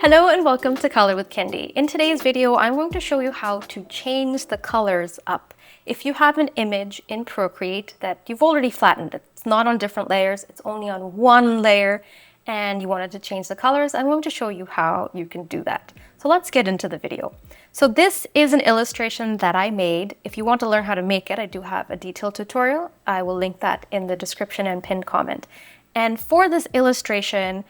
Hello and welcome to Color with Kendi. In today's video, I'm going to show you how to change the colors up. If you have an image in Procreate that you've already flattened, it's not on different layers, it's only on one layer, and you wanted to change the colors, I'm going to show you how you can do that. So let's get into the video. So this is an illustration that I made. If you want to learn how to make it, I do have a detailed tutorial. I will link that in the description and pinned comment. And for this illustration,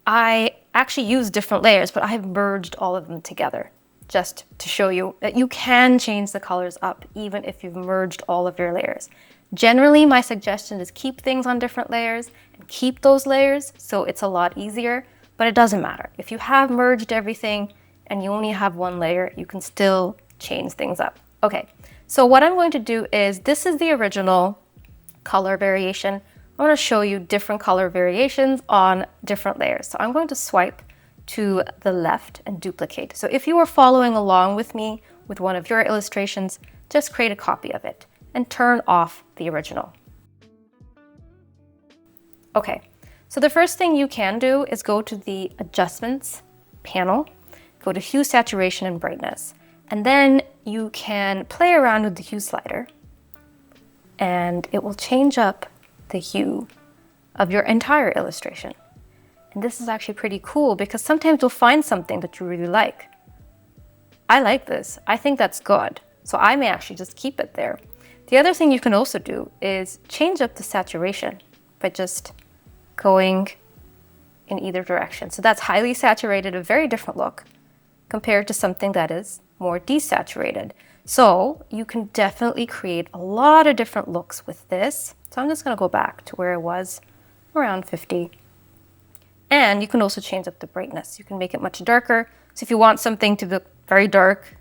I actually use different layers, but I have merged all of them together just to show you that you can change the colors up even if you've merged all of your layers. Generally, my suggestion is keep things on different layers and keep those layers so it's a lot easier, but it doesn't matter. If you have merged everything and you only have one layer, you can still change things up. Okay, so what I'm going to do is, this is the original color variation. I want to show you different color variations on different layers. So I'm going to swipe to the left and duplicate. So if you were following along with me with one of your illustrations, just create a copy of it and turn off the original. Okay, so the first thing you can do is go to the adjustments panel, go to hue, saturation, and brightness. And then you can play around with the hue slider and it will change up the hue of your entire illustration. And this is actually pretty cool because sometimes you'll find something that you really like. I like this. I think that's good. So I may actually just keep it there. The other thing you can also do is change up the saturation by just going in either direction. So that's highly saturated, a very different look compared to something that is more desaturated. So you can definitely create a lot of different looks with this. So I'm just going to go back to where it was, around 50. And you can also change up the brightness. You can make it much darker. So if you want something to look very dark,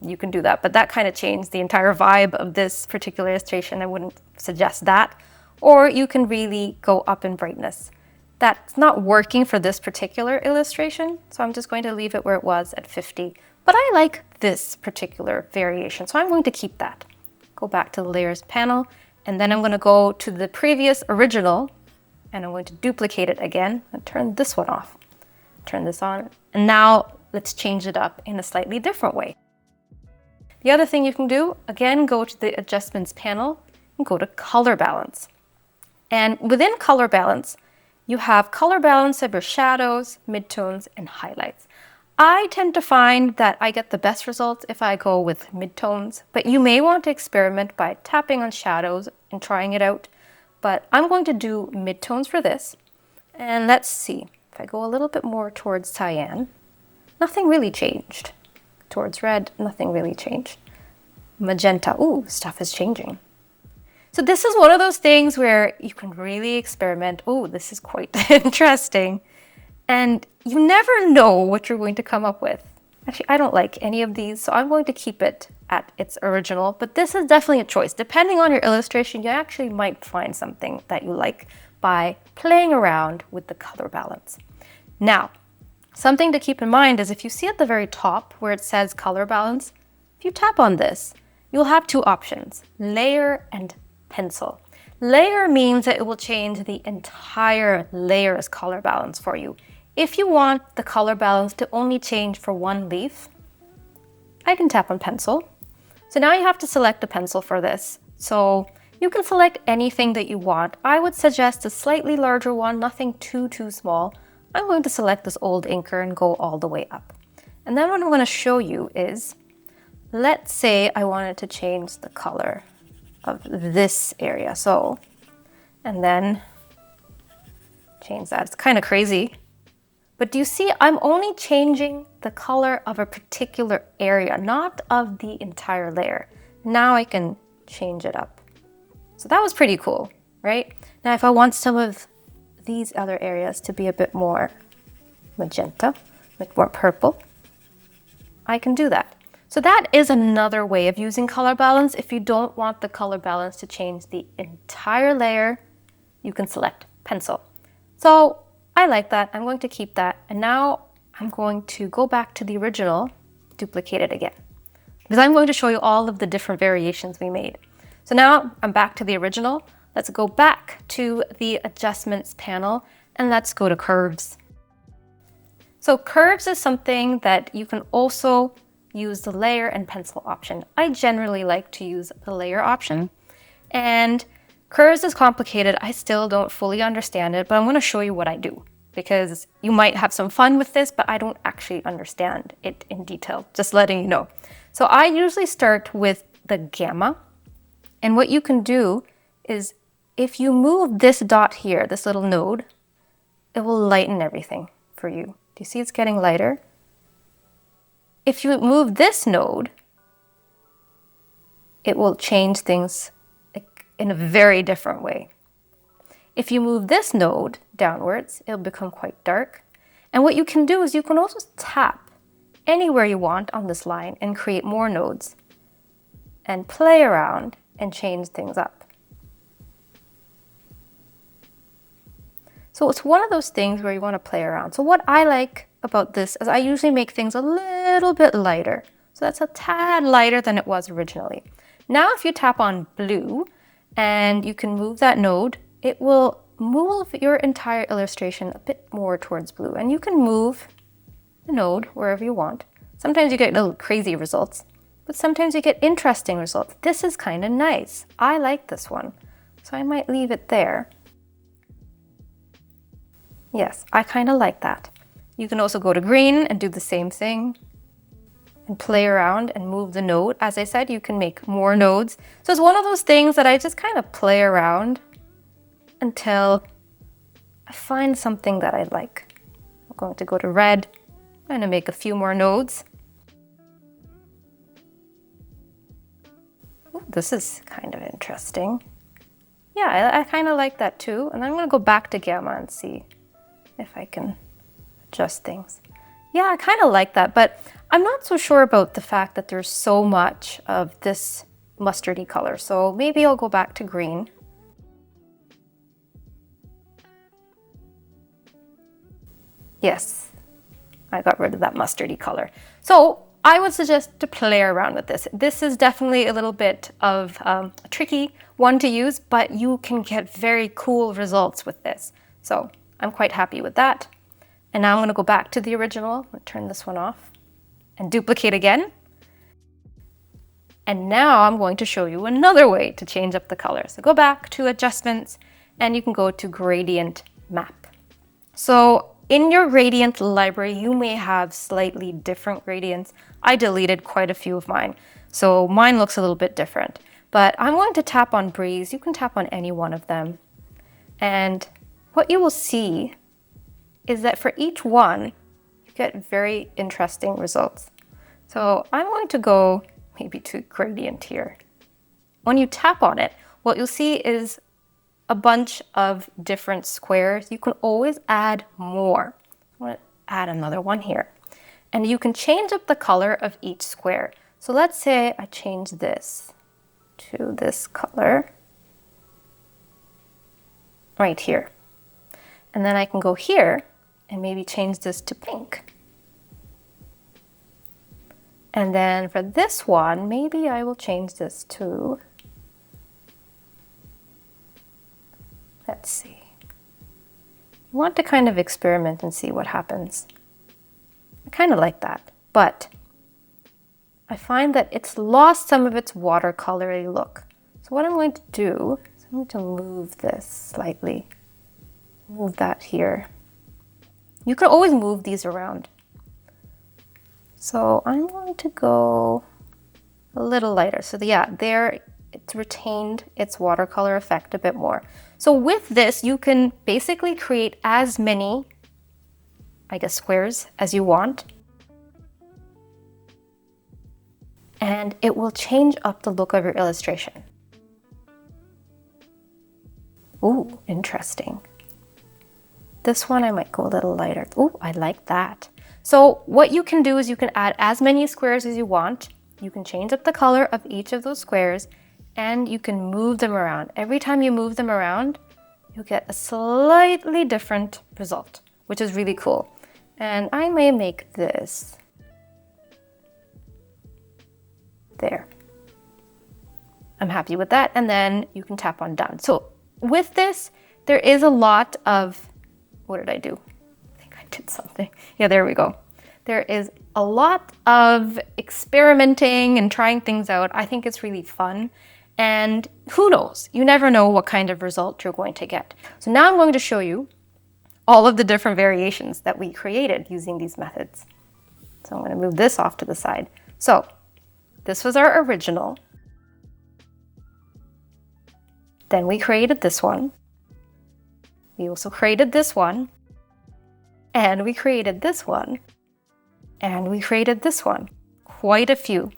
you can do that. But that kind of changed the entire vibe of this particular illustration. I wouldn't suggest that. Or you can really go up in brightness. That's not working for this particular illustration. So I'm just going to leave it where it was at 50. But I like this particular variation, so I'm going to keep that. Go back to the layers panel, and then I'm going to go to the previous original, and I'm going to duplicate it again and turn this one off. Turn this on, and now let's change it up in a slightly different way. The other thing you can do, again, go to the adjustments panel and go to color balance. And within color balance, you have color balance of your shadows, midtones, and highlights. I tend to find that I get the best results if I go with midtones, but you may want to experiment by tapping on shadows and trying it out. But I'm going to do midtones for this. And let's see, if I go a little bit more towards cyan, nothing really changed. Towards red, nothing really changed. Magenta, ooh, stuff is changing. So this is one of those things where you can really experiment. Oh, this is quite interesting. And you never know what you're going to come up with. Actually, I don't like any of these, so I'm going to keep it at its original, but this is definitely a choice. Depending on your illustration, you actually might find something that you like by playing around with the color balance. Now, something to keep in mind is if you see at the very top where it says color balance, if you tap on this, you'll have two options, layer and pencil. Layer means that it will change the entire layer's color balance for you. If you want the color balance to only change for one leaf, I can tap on pencil. So now you have to select a pencil for this. So you can select anything that you want. I would suggest a slightly larger one, nothing too small. I'm going to select this old inker and go all the way up. And then what I'm going to show you is, let's say I wanted to change the color of this area. So, and then change that. It's kind of crazy. But do you see, I'm only changing the color of a particular area, not of the entire layer. Now I can change it up. So that was pretty cool, right? Now if I want some of these other areas to be a bit more magenta, a bit more purple, I can do that. So that is another way of using color balance. If you don't want the color balance to change the entire layer, you can select pencil. So I like that. I'm going to keep that. And now I'm going to go back to the original, duplicate it again, because I'm going to show you all of the different variations we made. So now I'm back to the original. Let's go back to the adjustments panel and let's go to curves. So curves is something that you can also use the layer and pencil option. I generally like to use the layer option. And curves is complicated. I still don't fully understand it, but I'm going to show you what I do, because you might have some fun with this, but I don't actually understand it in detail, just letting you know. So I usually start with the gamma. And what you can do is if you move this dot here, this little node, it will lighten everything for you. Do you see it's getting lighter? If you move this node, it will change things in a very different way. If you move this node downwards, it'll become quite dark. And what you can do is you can also tap anywhere you want on this line and create more nodes and play around and change things up. So it's one of those things where you want to play around. So what I like about this is I usually make things a little bit lighter. So that's a tad lighter than it was originally. Now if you tap on blue and you can move that node, it will move your entire illustration a bit more towards blue. And you can move the node wherever you want. Sometimes you get little crazy results, but sometimes you get interesting results. This is kind of nice. I like this one, so I might leave it there. Yes, I kind of like that. You can also go to green and do the same thing and play around and move the node. As I said, you can make more nodes. So it's one of those things that I just kind of play around until I find something that I like. I'm going to go to red. I'm going to make a few more nodes. Ooh, this is kind of interesting. Yeah, I kind of like that too. And I'm going to go back to gamma and see if I can adjust things. Yeah, I kind of like that, but I'm not so sure about the fact that there's so much of this mustardy color. So maybe I'll go back to green. Yes, I got rid of that mustardy color. So I would suggest to play around with this. This is definitely a little bit of a tricky one to use, but you can get very cool results with this. So I'm quite happy with that. And now I'm going to go back to the original. I'm going to turn this one off and duplicate again. And now I'm going to show you another way to change up the color. So go back to adjustments and you can go to gradient map. So in your gradient library, you may have slightly different gradients. I deleted quite a few of mine, so mine looks a little bit different. But I'm going to tap on breeze. You can tap on any one of them. And what you will see is that for each one, you get very interesting results. So I'm going to go maybe to gradient here. When you tap on it, what you'll see is a bunch of different squares. You can always add more. I'm going to add another one here. And you can change up the color of each square. So let's say I change this to this color right here. And then I can go here and maybe change this to pink. And then for this one, maybe I will change this to, let's see. I want to kind of experiment and see what happens. I kind of like that, but I find that it's lost some of its watercolory look. So what I'm going to do is I'm going to move this slightly. Move that here. You can always move these around. So I'm going to go a little lighter. So yeah, there it's retained its watercolor effect a bit more. So with this, you can basically create as many, I guess, squares as you want. And it will change up the look of your illustration. Ooh, interesting. This one I might go a little lighter. Ooh, I like that. So what you can do is you can add as many squares as you want. You can change up the color of each of those squares and you can move them around. Every time you move them around, you get a slightly different result, which is really cool. And I may make this there. I'm happy with that. And then you can tap on done. So with this, there is a lot of, what did I do? I think I selected something. Yeah, there we go. There is a lot of experimenting and trying things out. I think it's really fun. And who knows? You never know what kind of result you're going to get. So now I'm going to show you all of the different variations that we created using these methods. So I'm going to move this off to the side. So this was our original. Then we created this one. We also created this one. And we created this one. And we created this one. Quite a few.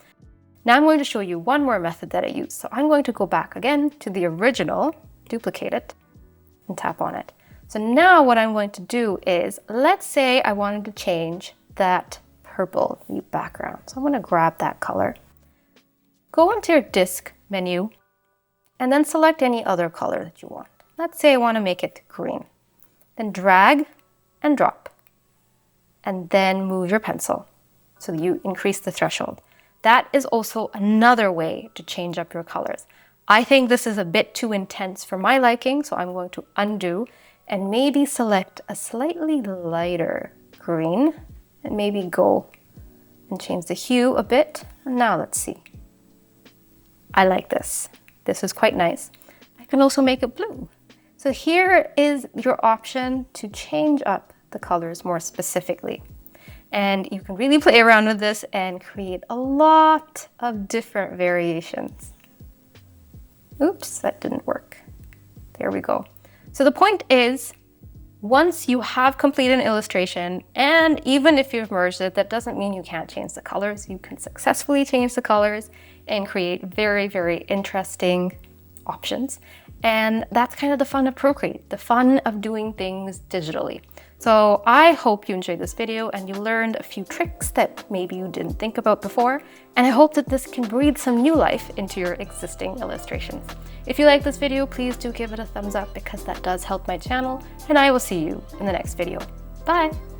Now I'm going to show you one more method that I use. So I'm going to go back again to the original, duplicate it, and tap on it. So now what I'm going to do is, let's say I wanted to change that purple background. So I'm going to grab that color. Go into your disk menu, and then select any other color that you want. Let's say I want to make it green. Then drag and drop. And then move your pencil so that you increase the threshold. That is also another way to change up your colors. I think this is a bit too intense for my liking, so I'm going to undo and maybe select a slightly lighter green and maybe go and change the hue a bit. And now let's see. I like this. This is quite nice. I can also make it blue. So here is your option to change up the colors more specifically. And you can really play around with this and create a lot of different variations. Oops, that didn't work. There we go. So the point is, once you have completed an illustration, and even if you've merged it, that doesn't mean you can't change the colors. You can successfully change the colors and create very, very interesting options. And that's kind of the fun of Procreate, the fun of doing things digitally. So I hope you enjoyed this video and you learned a few tricks that maybe you didn't think about before. And I hope that this can breathe some new life into your existing illustrations. If you like this video, please do give it a thumbs up because that does help my channel. And I will see you in the next video. Bye!